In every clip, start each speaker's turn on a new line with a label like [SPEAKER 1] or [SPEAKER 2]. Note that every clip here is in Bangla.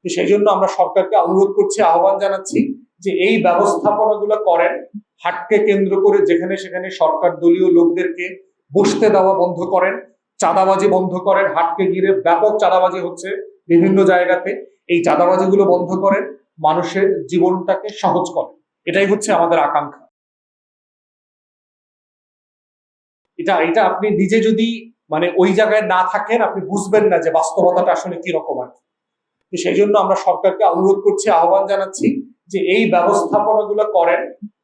[SPEAKER 1] তো সেই জন্য আমরা সরকারকে অনুরোধ করছি, আহ্বান জানাচ্ছি যে এই ব্যবস্থাপনাগুলো করেন। হাটকে কেন্দ্র করে যেখানে সেখানে সরকার দলীয় লোকদেরকে বসতে দেওয়া বন্ধ করেন, চাঁদাবাজি বন্ধ করেন। হাটকে ঘিরে ব্যাপক চাঁদাবাজি হচ্ছে বিভিন্ন জায়গাতে, এই চাঁদাবাজিগুলো বন্ধ করেন, মানুষের জীবনটাকে সহজ করেন। এটাই হচ্ছে আমাদের আকাঙ্ক্ষা। এটা আপনি নিজে যদি ওই জায়গায় না থাকেন, আপনি বুঝবেন না যে বাস্তবতাটা আসলে কি রকম আর কি। সেই জন্য আমরা সরকারকে অনুরোধ করছি, আহ্বান জানাচ্ছি যে এই ব্যবস্থাপনাগুলো করেন।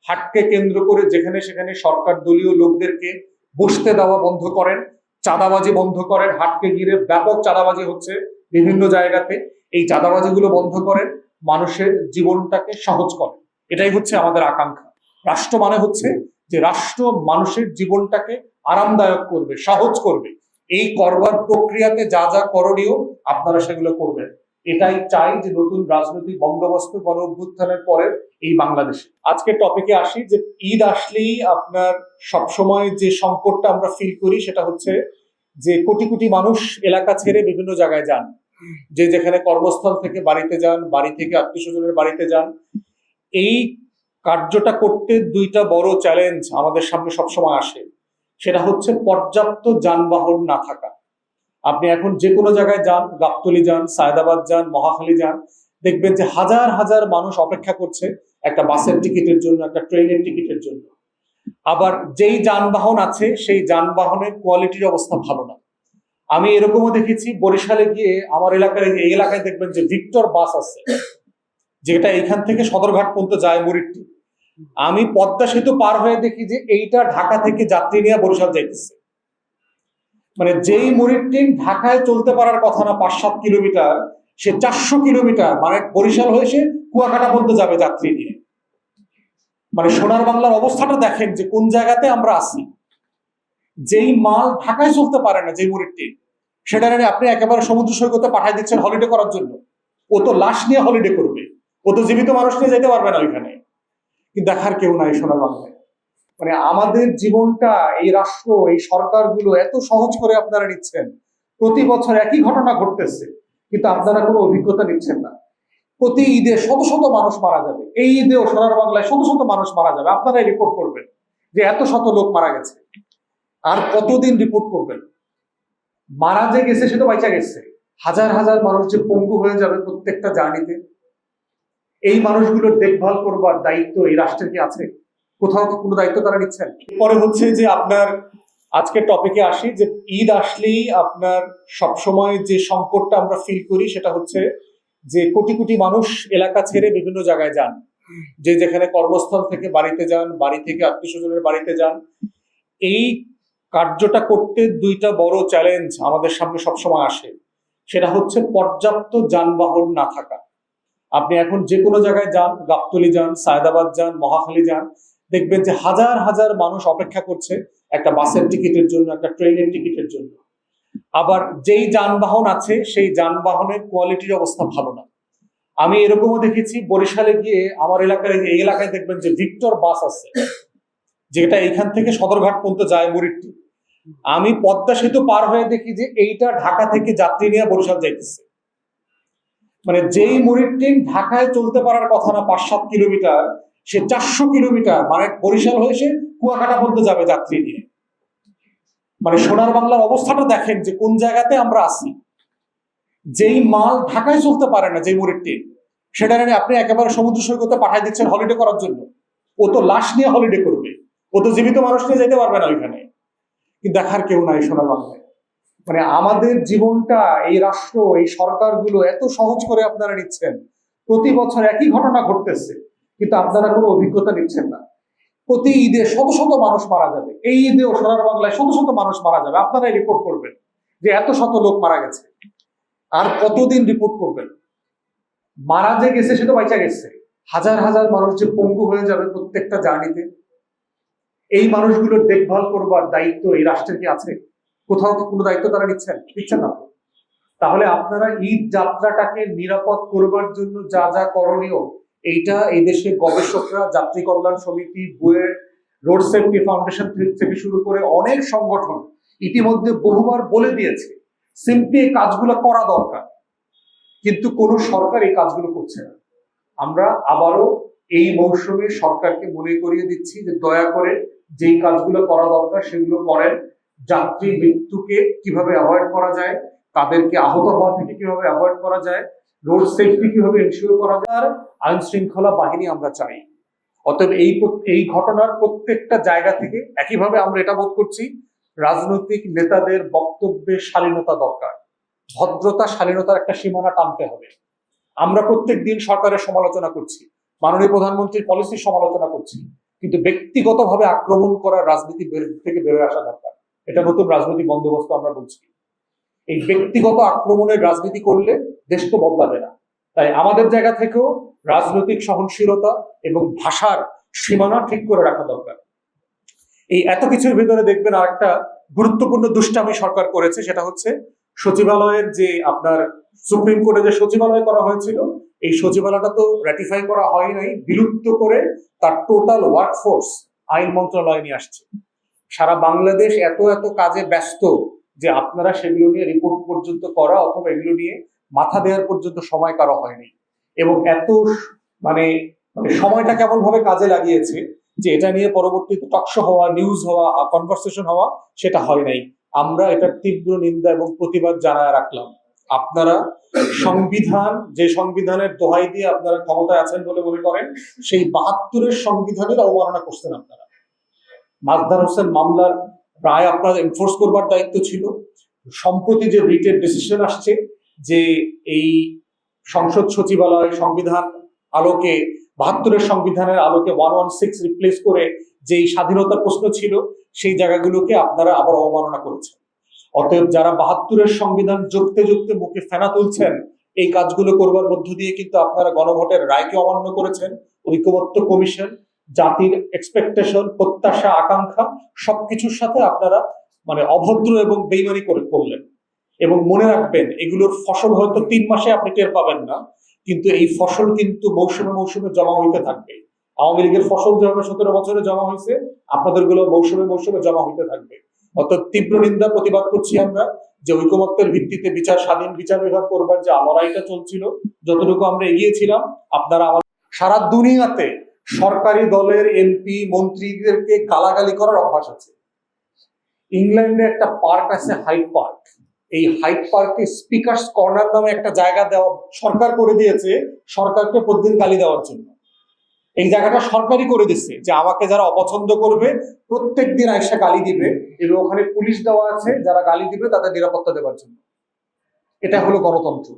[SPEAKER 1] হাটকে কেন্দ্র করে যেখানে সেখানে সরকার দলীয় লোকদেরকে বসতে দেওয়া বন্ধ করেন, চাঁদাবাজি বন্ধ করেন। হাটকে ঘিরে ব্যাপক চাঁদাবাজি হচ্ছে বিভিন্ন জায়গাতে, এই চাঁদাবাজিগুলো বন্ধ করেন, মানুষের জীবনটাকে সহজ করেন। এটাই হচ্ছে আমাদের আকাঙ্ক্ষা। রাষ্ট্র মানে হচ্ছে যে রাষ্ট্র মানুষের জীবনটাকে আরামদায়ক করবে, সহজ করবে। এই করবার প্রক্রিয়াতে যা যা করণীয় আপনারা সেগুলো করবেন। এটাই চাই যে নতুন রাজনৈতিক বন্দোবস্ত গণ অভ্যুত্থানের পরের এই বাংলাদেশে। আজকে টপিকে আসি যে ঈদ আসলেই আপনার সবসময় যে সংকটটা আমরা ফিল করি সেটা হচ্ছে যে কোটি কোটি মানুষ এলাকা ছেড়ে বিভিন্ন জায়গায় যান, যে যেখানে কর্মস্থল থেকে বাড়িতে যান, বাড়ি থেকে আত্মীয় স্বজনের বাড়িতে যান। এই কার্যটা করতে দুইটা বড় চ্যালেঞ্জ আমাদের সামনে সবসময় আসে। সেটা হচ্ছে পর্যাপ্ত যানবাহন না থাকা। আপনি এখন যে কোনো জায়গায় যান, গাবতলী যান, সায়দাবাদ যান, মহাখালী যান, দেখবেন যে হাজার হাজার মানুষ অপেক্ষা করছে একটা বাসের টিকিটের জন্য, একটা ট্রেনের টিকিটের জন্য। আবার যেই যানবাহন আছে সেই যানবাহনের কোয়ালিটির অবস্থা ভালো না। আমি এরকমও দেখেছি, বরিশালে গিয়ে আমার এলাকায়, এই এলাকায় দেখবেন যে ভিক্টর বাস আছে, যেটা এখান থেকে সদরঘাট পর্যন্ত যায় মুরিট্টি। আমি পদ্মা সেতু পার হয়ে দেখি যে এইটা ঢাকা থেকে যাত্রী নিয়ে বরিশাল যাইতেছে। যেই মুরিট্টিন ঢাকায় চলতে পারার কথা না 5-7 কিলোমিটার, সে 400 কিলোমিটার বরিশাল হয়ে সে কুয়াকাটা পর্যন্ত যাবে যাত্রী নিয়ে। সোনার বাংলার অবস্থাটা দেখেন যে কোন জায়গাতে আমরা আছি। যেই মাল ঢাকায় চলতে পারে না, যেই মুরিট্টিন, সেটা আপনি একেবারে সমুদ্র সৈকতে পাঠাই দিচ্ছেন হলিডে করার জন্য। ও তো লাশ নিয়ে হলিডে করবে, ও তো জীবিত মানুষ নিয়ে যেতে পারবে না ওইখানে। কিন্তু দেখার কেউ নাই সোনার বাংলায়। আমাদের জীবনটা এই রাষ্ট্র, এই সরকারগুলো এত সহজ করে আপনারা নিচ্ছেন। প্রতি বছর একই ঘটনা ঘটতেছে, কিন্তু আপনারা কোনো অভিজ্ঞতা নিচ্ছেন না। প্রতি ঈদে শত শত মানুষ মারা যাবে, এই ঈদেও সোনার বাংলায় শত শত মানুষ মারা যাবে। আপনারাই রিপোর্ট করবেন যে এত শত লোক মারা গেছে। আর কতদিন রিপোর্ট করবেন? মারা যে গেছে সে তো বাইচা গেছে, হাজার হাজার মানুষ যে পঙ্গু হয়ে যাবে প্রত্যেকটা জার্নিতে, এই মানুষগুলোর দেখভাল করবার দায়িত্ব এই রাষ্ট্রের কি আছে? কোথাও কি কোনো দায়িত্ব তারা নিচ্ছেন? পরে হচ্ছে যে আপনার আজকে টপিকে আসি যে ঈদ আসলেই আপনার সবসময় যে সংকটটা আমরা ফিল করি সেটা হচ্ছে যে কোটি কোটি মানুষ এলাকা ছেড়ে বিভিন্ন জায়গায় যান, যে যেখানে কর্মস্থল থেকে বাড়িতে যান, বাড়ি থেকে আত্মীয় স্বজনের বাড়িতে যান। এই কার্যটা করতে দুইটা বড় চ্যালেঞ্জ আমাদের সামনে সবসময় আসে। সেটা হচ্ছে পর্যাপ্ত যানবাহন না থাকা। আপনি এখন যে কোনো জায়গায় যান, গাবতলী যান, সায়দাবাদ যান, মহাখালী যান, দেখবেন যে হাজার হাজার মানুষ অপেক্ষা করছে একটা বাসের টিকিটের জন্য, একটা ট্রেনের টিকিটের জন্য। আবার যেই যানবাহন আছে সেই যানবাহনের কোয়ালিটির অবস্থা ভালো না। আমি এরকমও দেখেছি, বরিশালে গিয়ে আমার এলাকায়, এই এলাকায় দেখবেন যে ভিক্টর বাস আছে, যেটা এখান থেকে সদরঘাট পর্যন্ত যায় মুরিট্টি। আমি পদ্মা সেতু পার হয়ে দেখি যে এইটা ঢাকা থেকে যাত্রী নিয়ে বরিশাল যাইতেছে। যেই মুরিট্টিন ঢাকায় চলতে পারার কথা না 5-7 কিলোমিটার, সে 400 কিলোমিটার বরিশাল হয়ে সে কুয়াকাটা পর্যন্ত যাবে যাত্রী নিয়ে। সোনার বাংলার অবস্থাটা দেখেন যে কোন জায়গাতে আমরা আছি। যেই মাল ঢাকায় চলতে পারে না, যেই মুরিট্টিন, সেটা আপনি একেবারে সমুদ্র সৈকতে পাঠাই দিচ্ছেন হলিডে করার জন্য। ও তো লাশ নিয়ে হলিডে করবে, ও তো জীবিত মানুষ নিয়ে যেতে পারবে না ওইখানে। কিন্তু দেখার কেউ নাই সোনার বাংলায়। আমাদের জীবনটা এই রাষ্ট্র, এই সরকারগুলো এত সহজ করে আপনারা নিচ্ছেন। প্রতি বছর একই ঘটনা ঘটতেছে, কিন্তু আপনারা কোনো অভিজ্ঞতা নিচ্ছেন না। প্রতি ঈদে শত শত মানুষ মারা যাবে, এই ঈদেও সোনার বাংলায় শত শত মানুষ মারা যাবে। আপনারাই রিপোর্ট করবেন যে এত শত লোক মারা গেছে। আর কতদিন রিপোর্ট করবেন? মারা যে গেছে সে তো বাইচা গেছে, হাজার হাজার মানুষ যে পঙ্গু হয়ে যাবে প্রত্যেকটা জার্নিতে, এই মানুষগুলোর দেখভাল করবার দায়িত্ব এই রাষ্ট্রের কি আছে? কোথাও কি কোনো দায়িত্ব তারা নিচ্ছেন না। তাহলে আপনারা ঈদ যাত্রাটাকে নিরাপদ করবার জন্য যা যা করণীয়, এইটা এই দেশের গবেষকরা, যাত্রী কল্যাণ সমিতি, বুয়েট, রোড সেফটি ফাউন্ডেশন থেকে শুরু করে অনেক সংগঠন ইতিমধ্যে বহুবার বলে দিয়েছে। সিম্পলি এই কাজগুলো করা দরকার। কিন্তু কোনো সরকার এই কাজগুলো করছে না। আমরা আবারও এই মৌসুমে সরকারকে মনে করিয়ে দিচ্ছি যে দয়া করে যেই কাজগুলো করা দরকার সেগুলো করেন। যাত্রী মৃত্যুকে কিভাবে অ্যাভয়েড করা যায়, তাদেরকে আহত হওয়া থেকে কিভাবে অ্যাভয়েড করা যায়, রোড সেফটি কিভাবে এনশিওর করা যায়, আইন শৃঙ্খলা বাহিনী আমরা চাই। অতএব এই ঘটনার প্রত্যেকটা জায়গা থেকে একইভাবে আমরা এটা বোধ করছি, রাজনৈতিক নেতাদের বক্তব্যে শালীনতা দরকার, ভদ্রতা শালীনতার একটা সীমানা টানতে হবে। আমরা প্রত্যেক দিন সরকারের সমালোচনা করছি, মাননীয় প্রধানমন্ত্রীর পলিসির সমালোচনা করছি, কিন্তু ব্যক্তিগতভাবে আক্রমণ করার রাজনীতি থেকে বেরোয় আসা দরকার। এটা নতুন রাজনৈতিক বন্দোবস্ত আমরা বলছি। এই ব্যক্তিগত আক্রমণের রাজনীতি করলে দেশ তো বদলাবে না। তাই আমাদের জায়গা থেকেও রাজনৈতিক সহনশীলতা এবং ভাষার সীমানা ঠিক করে রাখা দরকার। এই এত কিছুর ভিতরে দেখবেন আর একটা গুরুত্বপূর্ণ দুষ্টামি সরকার করেছে, সেটা হচ্ছে সচিবালয়ের যে আপনার সুপ্রিম কোর্টে যে সচিবালয় করা হয়েছিল, এই সচিবালয়টা তো র্যাটিফাই করা হয় নাই, বিলুপ্ত করে তার টোটাল ওয়ার্কফোর্স আইন মন্ত্রণালয়ে নিয়ে আসছে। সারা বাংলাদেশ এত এত কাজে ব্যস্ত যে আপনারা সেগুলো নিয়ে রিপোর্ট পর্যন্ত করা অথবা এগুলো নিয়ে মাথা দেওয়ার পর্যন্ত সময় কারো হয়নি। এবং এত মানে সময়টা কেমন ভাবে কাজে লাগিয়েছে যে এটা নিয়ে পরবর্তীতে টকশো হওয়া, নিউজ হওয়া, কনভারসেশন হওয়া, সেটা হয় নাই। আমরা এটার তীব্র নিন্দা এবং প্রতিবাদ জানায় রাখলাম। আপনারা সংবিধান, যে সংবিধানের দোহাই দিয়ে আপনারা ক্ষমতায় আছেন বলে মনে করেন, সেই ৭২-এর সংবিধানের অবমাননা করছেন আপনারা। মাজদার হোসেন মামলার রায় আপনাদের এনফোর্স করবার দায়িত্ব ছিল। সম্প্রতি যে রিটের ডিসিশন আসছে যে এই সংসদ সচিবালয় সংবিধান আলোকে ৭২-এর সংবিধানের আলোকে 116 রিপ্লেস করে যেই স্বাধীনতার প্রশ্ন ছিল, সেই জায়গাগুলোকে আপনারা আবার অবমাননা করেছেন। অতএব যারা ৭২-এর সংবিধান যুক্তে যুক্তে মুখে ফেনা তুলছেন, এই কাজগুলো করবার মধ্য দিয়ে কিন্তু আপনারা গণভোটের রায়কে অমান্য করেছেন। ঐকমত্য কমিশন, জাতির এক্সপেকটেশন, প্রত্যাশা, আকাঙ্ক্ষা সবকিছুর সাথে আপনারা অভদ্র এবং বেইমানি করে করলেন। এবং মনে রাখবেন, এগুলোর ফসল হয়তো ৩ মাসে আপনি টের পাবেন না, কিন্তু এই ফসল কিন্তু মৌসুমে মৌসুমে জমা হইতে থাকবে। আওয়ামী লীগের ফসল যেভাবে ১৭ বছরে জমা হয়েছে, আপনাদের গুলো মৌসুমে মৌসুমে জমা হইতে থাকবে। অর্থাৎ তীব্র নিন্দা প্রতিবাদ করছি আমরা যে ঐকমত্যের ভিত্তিতে বিচার, স্বাধীন বিচার বিভাগ করবার যে লড়াইটা চলছিল, যতটুকু আমরা এগিয়েছিলাম, আপনারা সারা দুনিয়াতে সরকারি দলের এমপি মন্ত্রীদেরকে গালাগালি করার অভ্যাস আছে। ইংল্যান্ডে একটা পার্ক আছে, হাইড পার্ক। এই হাইড পার্কে স্পিকার্স কর্নার নামে একটা জায়গা দেওয়া সরকার করে দিয়েছে, সরকারকে প্রতিদিন গালি দেওয়ার জন্য। এই জায়গাটা সরকারই করে দিচ্ছে যে আমাকে যারা অপছন্দ করবে প্রত্যেক দিন আইসা গালি দিবে, এবং ওখানে পুলিশ দেওয়া আছে যারা গালি দিবে তাদের নিরাপত্তা দেওয়ার জন্য। এটা হলো গণতন্ত্র।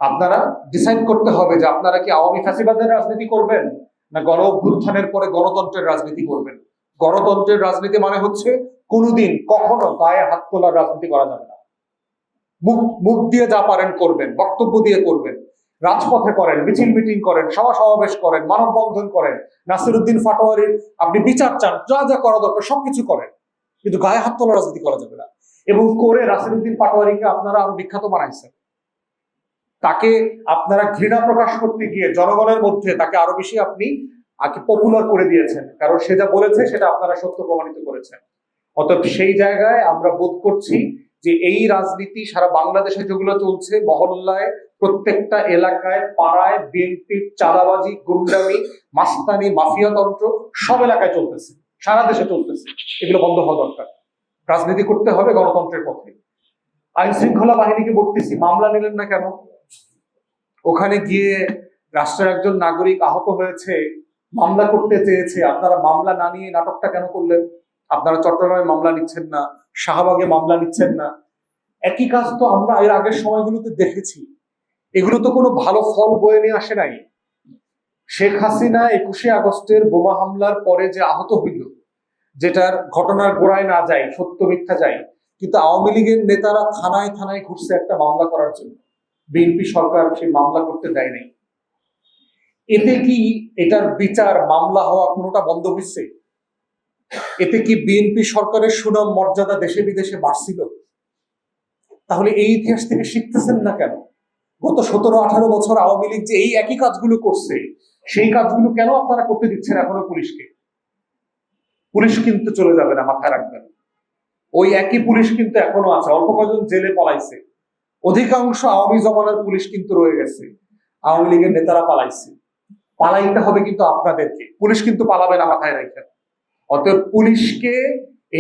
[SPEAKER 1] আপনারা ডিসাইড করতে হবে যে আপনারা কি আওয়ামী ফ্যাসিবাদের রাজনীতি করবেন, না গণ অভ্যুত্থানের পরে গণতন্ত্রের রাজনীতি করবেন। গণতন্ত্রের রাজনীতি মানে হচ্ছে কোনোদিন কখনো গায়ে হাত তোলার রাজনীতি করা যাবে না। মুখ দিয়ে যা পারেন করবেন, বক্তব্য দিয়ে করবেন, রাজপথে করেন, মিছিল মিটিং করেন, সভা সমাবেশ করেন, মানববন্ধন করেন, নাসিরউদ্দিন পাটোয়ারির আপনি বিচার চান, যা যা করা দরকার সবকিছু করেন, কিন্তু গায়ে হাত তোলার রাজনীতি করা যাবে না। এবং করে নাসিরউদ্দিন পাটোয়ারিকে আপনারা আরো বিখ্যাত বানাইছেন। তাকে আপনারা ঘৃণা প্রকাশ করতে গিয়ে জনগণের মধ্যে তাকে আরো বেশি আপনি পপুলার করে দিয়েছেন, কারণ সে যা বলেছে সেটা আপনারা সত্য প্রমাণিত করেছেন। অতএব সেই জায়গায় আমরা বোধ করছি যে এই রাজনীতি সারা বাংলাদেশে যেগুলো চলছে, মহল্লায়, প্রত্যেকটা এলাকায়, পাড়ায় বিএনপির চাঁদাবাজি, গুন্ডামি, মাস্তানি, মাফিয়াতন্ত্র সব এলাকায় চলতেছে, সারা দেশে চলতেছে। এগুলো বন্ধ হওয়া দরকার। রাজনীতি করতে হবে গণতন্ত্রের পথে। আইন শৃঙ্খলা বাহিনীকে বলতেছি, মামলা নিলেন না কেন? ওখানে গিয়ে রাষ্ট্রের একজন নাগরিক আহত হয়েছে, মামলা করতে চেয়েছে, আপনারা মামলা না নিয়ে নাটকটা কেন করলেন? আপনারা চট্টগ্রামে মামলা নিচ্ছেন না, শাহবাগে মামলা নিচ্ছেন না। একই কাজ তো আমরা এর আগের সময়গুলোতে দেখেছি। এগুলো তো কোনো ভালো ফল বয়ে নিয়ে আসে নাই। শেখ হাসিনা ২১শে আগস্টের বোমা হামলার পরে যে আহত হইল, যেটার ঘটনার গোড়ায় না যায়, সত্য মিথ্যা যায়, কিন্তু আওয়ামী লীগের নেতারা থানায় থানায় ঘুরছে একটা মামলা করার জন্য। বিএনপি সরকার সেই মামলা করতে দেয় নাই। এতে কি এটার বিচার, মামলা হওয়া কোনোটা বন্ধ হয়েছে? এতে কি বিএনপি সরকারের সুনাম মর্যাদা দেশে বিদেশে বাড়ছিল? তাহলে এই ইতিহাস থেকে শিখতেছেন না কেন? গত ১৭-১৮ বছর আওয়ামী লীগ যে এই একই কাজগুলো করছে, সেই কাজগুলো কেন আপনারা করতে দিচ্ছেন এখনো পুলিশকে? পুলিশ কিন্তু চলে যাবে না, মাথায় রাখবেন। ওই একই পুলিশ কিন্তু এখনো আছে, অল্প কজন জেলে পলাইছে। অধিকাংশ আওয়ামী জমানার পুলিশ কিন্তু রয়ে গেছে, আওয়ামী লীগের নেতারা পালাইছে। পালাইতে হবে কিন্তু আপনাদেরকে, পুলিশ কিন্তু পালাবে না, মাথায় রাখেন। অতএব পুলিশকে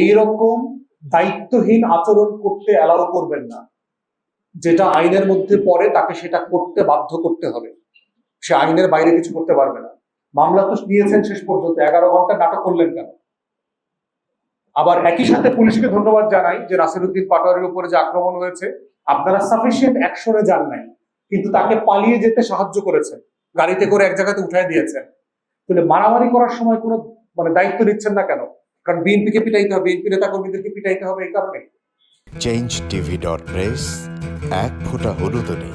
[SPEAKER 1] এইরকম দায়িত্বহীন আচরণ করতে অ্যালাউ করবেন না। যেটা আইনের মধ্যে পড়ে তাকে সেটা করতে বাধ্য করতে হবে, সে আইনের বাইরে কিছু করতে পারবে না। মামলা তো নিয়েছেন শেষ পর্যন্ত, 11 ঘন্টা নাটক করলেন কেন? আবার একই সাথে পুলিশকে ধন্যবাদ জানাই যে নাসিরউদ্দিন পাটোয়ারির উপরে যে আক্রমণ হয়েছে, আপনারা সাফিসিয়েন্ট অ্যাকশনে যান নাই, কিন্তু তাকে পালিয়ে যেতে সাহায্য করেছেন, গাড়িতে করে এক জায়গাতে উঠায় দিয়েছেন। তাহলে মারামারি করার সময় কোনো দায়িত্ব নিচ্ছেন না কেন? কারণ বিএনপিকে পিটাইতে হবে, বিএনপি নেতা কর্মীদেরকে পিটাইতে হবে, এই কারণে।
[SPEAKER 2] চেঞ্জ টিভি.প্রেস, এক ফোঁটা হলুদও নেই।